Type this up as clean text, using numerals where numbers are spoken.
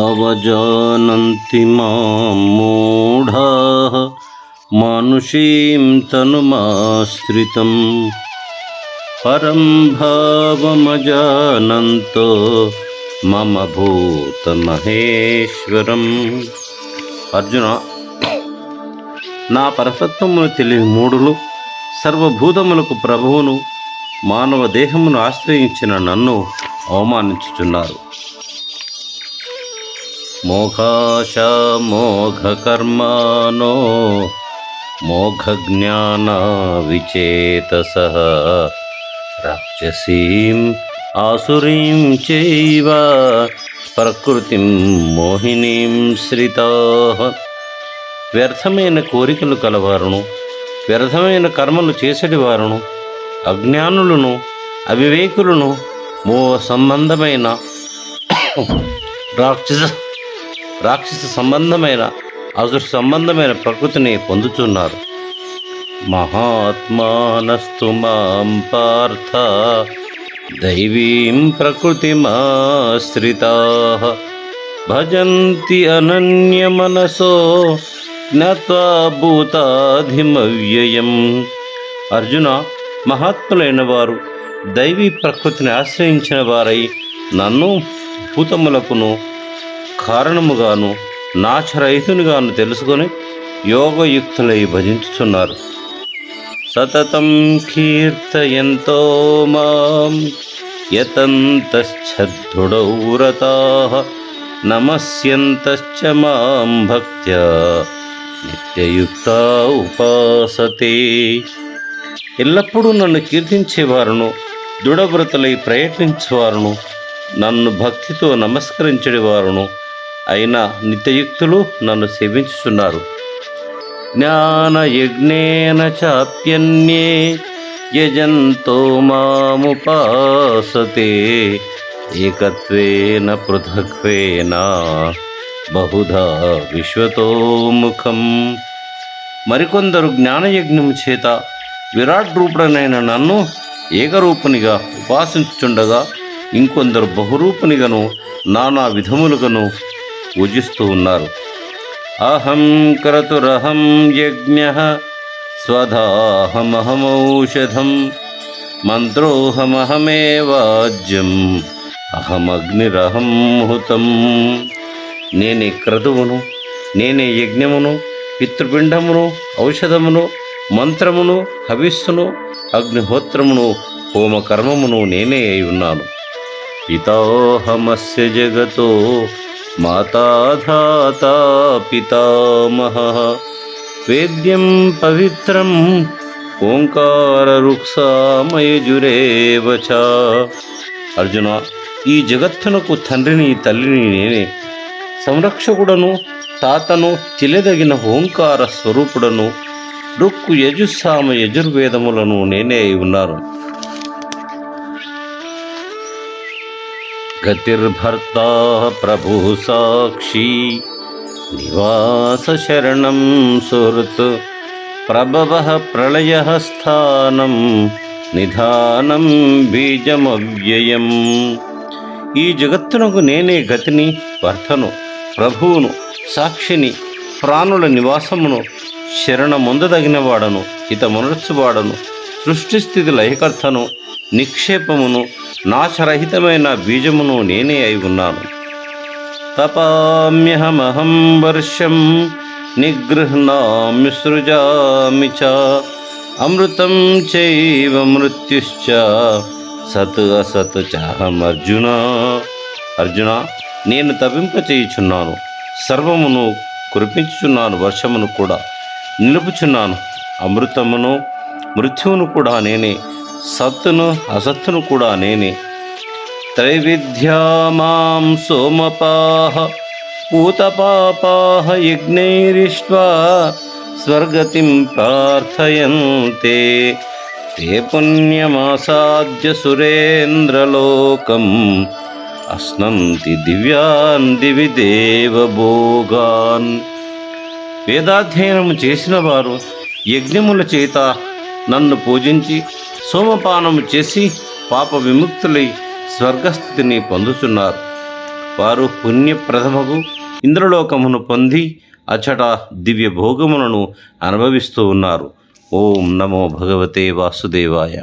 అవజానంతి మాం మూఢాః మానుషీం తనుమాశ్రితం పరం భావమజానంతో మమ భూతమహేశ్వరం. అర్జున, నా పరతత్వమును తెలియని మూఢులు సర్వభూతములకు ప్రభువును మానవ దేహమును ఆశ్రయించిన నన్ను అవమానించుచున్నారు. మోఘాశ మోఘకర్మాణో మోఘజ్ఞాన విచేతసః రాక్షసీం ఆసురీం చైవ ప్రకృతిం మోహినీం శ్రితాః. వ్యర్థమైన కోరికలు కలవారును, వ్యర్థమైన కర్మలు చేసేటి వారును, అజ్ఞానులను, అవివేకులను, మోహ సంబంధమైన రాక్షస సంబంధమైన, అసుర సంబంధమైన ప్రకృతిని పొందుతున్నారు. మహాత్మానస్తు మాం పార్థ దైవీం ప్రకృతిమాశ్రితాః భజంతి అనన్యమనసో జ్ఞాత్వా భూతాధిమవ్యయం. అర్జున, మహాత్ములైన వారు దైవీ ప్రకృతిని ఆశ్రయించిన వారై నన్ను భూతములకును కారణముగాను నాశరహితునిగాను తెలుసుకొని యోగయుక్తులై భజించుచున్నారు. సతతం కీర్తయంతో మాం యతంతశ్చ దృఢవ్రతాః నమస్యంతశ్చ మాం భక్త్యా నిత్యయుక్తా ఉపాసతే. ఎల్లప్పుడూ నన్ను కీర్తించేవారును, దృఢవ్రతులై ప్రయత్నించేవారును, నన్ను భక్తితో నమస్కరించడి వారును అయినా నిత్యయుక్తులు నన్ను సేవించుచున్నారు. జ్ఞానయజ్ఞేన చాప్యన్యే యజంతో మాముపాసతే ఏకత్వేన పృథక్వేన బహుధా విశ్వతోముఖం. మరికొందరు జ్ఞానయజ్ఞము చేత విరాట్ రూపుడనైన నన్ను ఏకరూపునిగా ఉపాసించుచుండగా, ఇంకొందరు బహురూపునిగను నానా విధములుగాను పూజిస్తూ ఉన్నారు. అహం క్రతురహం యజ్ఞః స్వధాహమహమౌషధం మంత్రోహమహమేవాజ్యం అహమగ్నిరహం హుతం. నేనే క్రతువును, నేనే యజ్ఞమును, పితృపిండమును, ఔషధమును, మంత్రమును, హవిస్సును, అగ్నిహోత్రమును, హోమకర్మమును నేనే అయి ఉన్నాను. పితాహమస్య జగతో మాతాధాతా పితామహః వేద్యం పవిత్రం ఓంకారరుక్సామయజురేవ చ. అర్జున, ఈ జగత్తునకు తండ్రిని తల్లిని నేనే. సంరక్షకుడను, తాతను, తెలియదగిన ఓంకార స్వరూపుడను, రుక్కు యజుస్సామ యజుర్వేదములను నేనే అయి ఉన్నాను. గతిర్భర్తా ప్రభు సాక్షి నివాస శరణం సుహృత్ ప్రభవః ప్రళయః స్థానం నిధానం బీజమవ్యయం. ఈ జగత్తునకు నేనే గతిని, భర్తను, ప్రభువును, సాక్షిని, ప్రాణుల నివాసమును, శరణమొందదగినవాడను, హితమునర్చువాడను, సృష్టిస్థితి లయకర్తను, నిక్షేపమును, నాశరహితమైన బీజమును నేనే అయి ఉన్నాను. తపామ్యహమహం వర్షం నిగృహ్ణామి సృజామి చ అమృతం చైవ మృత్యుశ్చ సత్ అసత్ చాహమర్జున. అర్జున, నేను తపింపచేయుచున్నాను, సర్వమును కురిపించుచున్నాను, వర్షమును కూడా నిలుపుచున్నాను, అమృతమును మృత్యువును కూడా నేనే, సత్తును అసత్తును కూడా నేనే. త్రైవిధ్యా మాం సోమపాః పూతపాపాః యజ్ఞైరిష్ట్వా స్వర్గతిం ప్రార్థయంతే తే పుణ్యమాసాద్య సురేంద్రలోకం అశ్నంతి దివ్యాన్ దివి దేవభోగాన్. వేదాధ్యయనము చేసిన వారు యజ్ఞముల చేత నన్ను పూజించి సోమపానము చేసి పాప విముక్తులై స్వర్గస్థితిని పొందుతున్నారు. వారు పుణ్యప్రదమగు ఇంద్రలోకమును పొంది అచట దివ్య భోగములను అనుభవిస్తూ ఉన్నారు. ఓం నమో భగవతే వాసుదేవాయ.